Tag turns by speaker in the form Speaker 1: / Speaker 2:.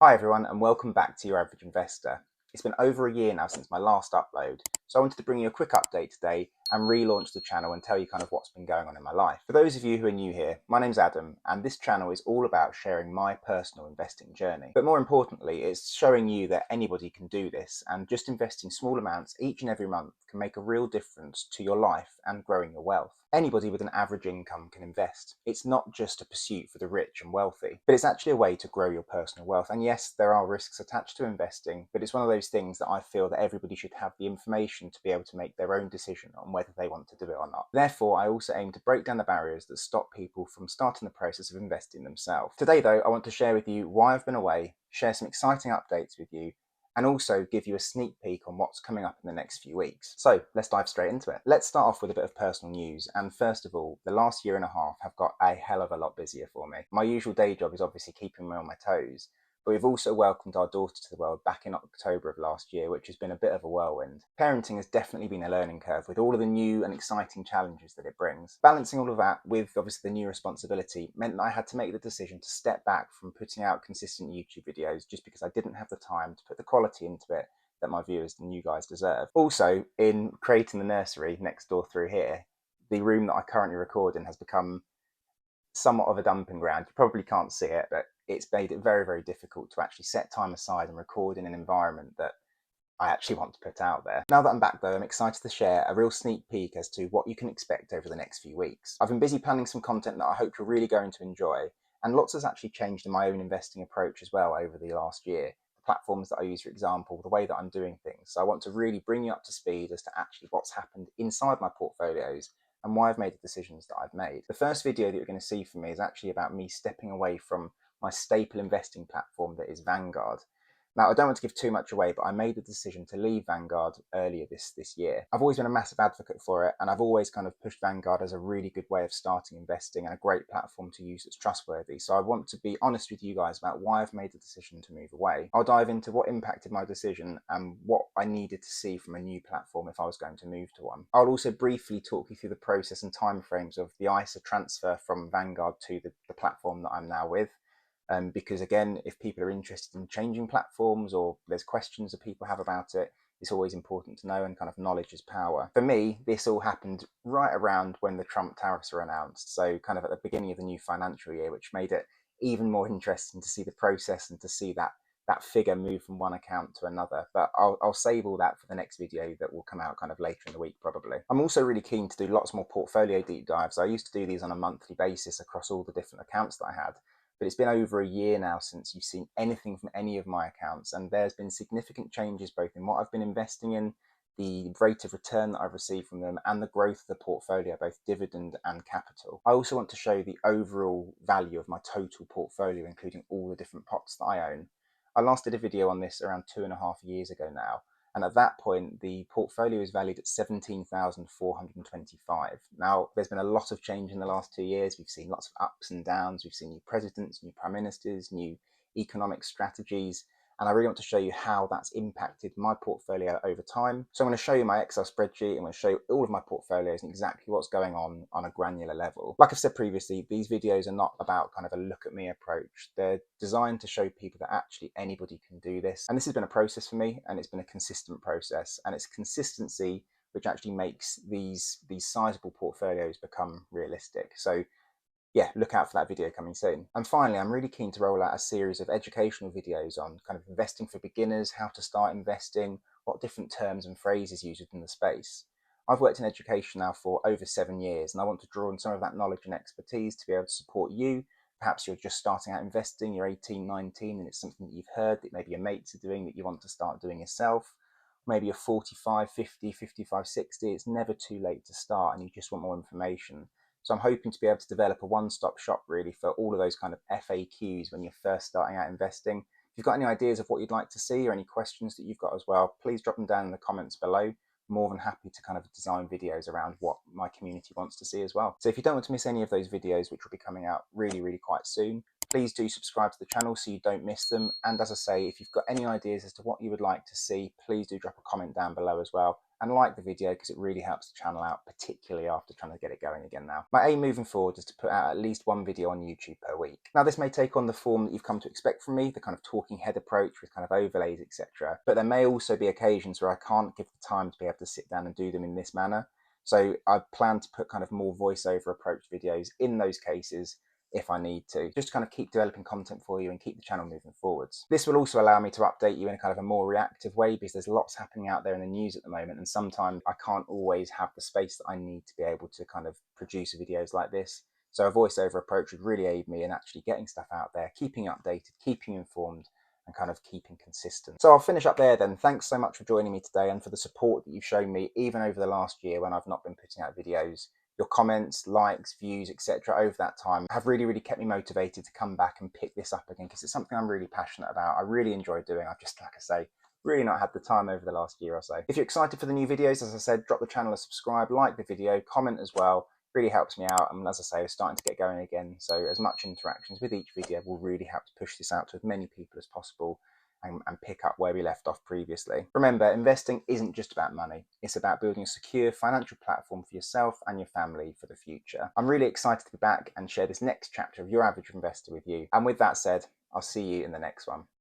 Speaker 1: Hi everyone, and welcome back to Your Average Investor. It's been over a year now since my last upload, so I wanted to bring you a quick update today and relaunch the channel and tell you kind of what's been going on in my life. For those of you who are new here, my name's Adam, and this channel is all about sharing my personal investing journey. But more importantly, it's showing you that anybody can do this, and just investing small amounts each and every month can make a real difference to your life and growing your wealth. Anybody with an average income can invest. It's not just a pursuit for the rich and wealthy, but it's actually a way to grow your personal wealth. And yes, there are risks attached to investing, but it's one of those things that I feel that everybody should have the information to be able to make their own decision on whether they want to do it or not. Therefore, I also aim to break down the barriers that stop people from starting the process of investing themselves. Today, though, I want to share with you why I've been away, share some exciting updates with you, and also give you a sneak peek on what's coming up in the next few weeks. So let's dive straight into it. Let's start off with a bit of personal news. And first of all, the last year and a half have got a hell of a lot busier for me. My usual day job is obviously keeping me on my toes, but we've also welcomed our daughter to the world back in October of last year, which has been a bit of a whirlwind. Parenting has definitely been a learning curve with all of the new and exciting challenges that it brings. Balancing all of that with obviously the new responsibility meant that I had to make the decision to step back from putting out consistent YouTube videos just because I didn't have the time to put the quality into it that my viewers and you guys deserve. Also, in creating the nursery next door through here, the room that I currently record in has become somewhat of a dumping ground. You probably can't see it, but it's made it very, very difficult to actually set time aside and record in an environment that I actually want to put out there. Now that I'm back though, I'm excited to share a real sneak peek as to what you can expect over the next few weeks. I've been busy planning some content that I hope you're really going to enjoy, and lots has actually changed in my own investing approach as well over the last year. The platforms that I use, for example, the way that I'm doing things. So I want to really bring you up to speed as to actually what's happened inside my portfolios and why I've made the decisions that I've made. The first video that you're going to see from me is actually about me stepping away from my staple investing platform that is Vanguard. Now, I don't want to give too much away, but I made the decision to leave Vanguard earlier this year. I've always been a massive advocate for it, and I've always kind of pushed Vanguard as a really good way of starting investing and a great platform to use that's trustworthy. So I want to be honest with you guys about why I've made the decision to move away. I'll dive into what impacted my decision and what I needed to see from a new platform if I was going to move to one. I'll also briefly talk you through the process and timeframes of the ISA transfer from Vanguard to the platform that I'm now with. Because again, if people are interested in changing platforms or there's questions that people have about it, it's always important to know, and kind of knowledge is power. For me, this all happened right around when the Trump tariffs were announced, so kind of at the beginning of the new financial year, which made it even more interesting to see the process and to see that figure move from one account to another. But I'll save all that for the next video that will come out kind of later in the week probably. I'm also really keen to do lots more portfolio deep dives. I used to do these on a monthly basis across all the different accounts that I had, but it's been over a year now since you've seen anything from any of my accounts, and there's been significant changes both in what I've been investing in, the rate of return that I've received from them, and the growth of the portfolio, both dividend and capital. I also want to show the overall value of my total portfolio, including all the different pots that I own. I last did a video on this around 2.5 years ago now, and at that point, the portfolio is valued at 17,425. Now, there's been a lot of change in the last 2 years. We've seen lots of ups and downs. We've seen new presidents, new prime ministers, new economic strategies. And I really want to show you how that's impacted my portfolio over time. So I'm going to show you my Excel spreadsheet. I'm going to show you all of my portfolios and exactly what's going on a granular level. Like I've said previously, these videos are not about kind of a look at me approach. They're designed to show people that actually anybody can do this. And this has been a process for me, and it's been a consistent process. And it's consistency which actually makes these sizable portfolios become realistic. So yeah, look out for that video coming soon. And finally, I'm really keen to roll out a series of educational videos on kind of investing for beginners, how to start investing, what different terms and phrases used within the space. I've worked in education now for over 7 years, and I want to draw on some of that knowledge and expertise to be able to support you. Perhaps you're just starting out investing, you're 18, 19, and it's something that you've heard that maybe your mates are doing that you want to start doing yourself. Maybe you're 45, 50, 55, 60. It's never too late to start, and you just want more information. So I'm hoping to be able to develop a one-stop shop really for all of those kind of FAQs when you're first starting out investing. If you've got any ideas of what you'd like to see or any questions that you've got as well, please drop them down in the comments below. More than happy to kind of design videos around what my community wants to see as well. So if you don't want to miss any of those videos, which will be coming out really, really quite soon, Please do subscribe to the channel so you don't miss them. And as I say, if you've got any ideas as to what you would like to see, please do drop a comment down below as well. And like the video because it really helps the channel out, particularly after trying to get it going again now. My aim moving forward is to put out at least one video on YouTube per week. Now this may take on the form that you've come to expect from me, the kind of talking head approach with kind of overlays, etc. But there may also be occasions where I can't give the time to be able to sit down and do them in this manner. So I plan to put kind of more voiceover approach videos in those cases if I need to, just to kind of keep developing content for you and keep the channel moving forwards. This will also allow me to update you in a kind of a more reactive way because there's lots happening out there in the news at the moment, and sometimes I can't always have the space that I need to be able to kind of produce videos like this. So a voiceover approach would really aid me in actually getting stuff out there, keeping you updated, keeping you informed, and kind of keeping consistent. So I'll finish up there then. Thanks so much for joining me today and for the support that you've shown me even over the last year when I've not been putting out videos. Your comments, likes, views, etc. over that time have really kept me motivated to come back and pick this up again because it's something I'm really passionate about. I really enjoy doing. I've just, like I say, really not had the time over the last year or so. If you're excited for the new videos, as I said, drop the channel a subscribe, like the video, comment as well. Really helps me out, and as I say, we're starting to get going again, so as much interactions with each video will really help to push this out to as many people as possible and pick up where we left off previously. Remember, investing isn't just about money. It's about building a secure financial platform for yourself and your family for the future. I'm really excited to be back and share this next chapter of Your Average Investor with you. And with that said, I'll see you in the next one.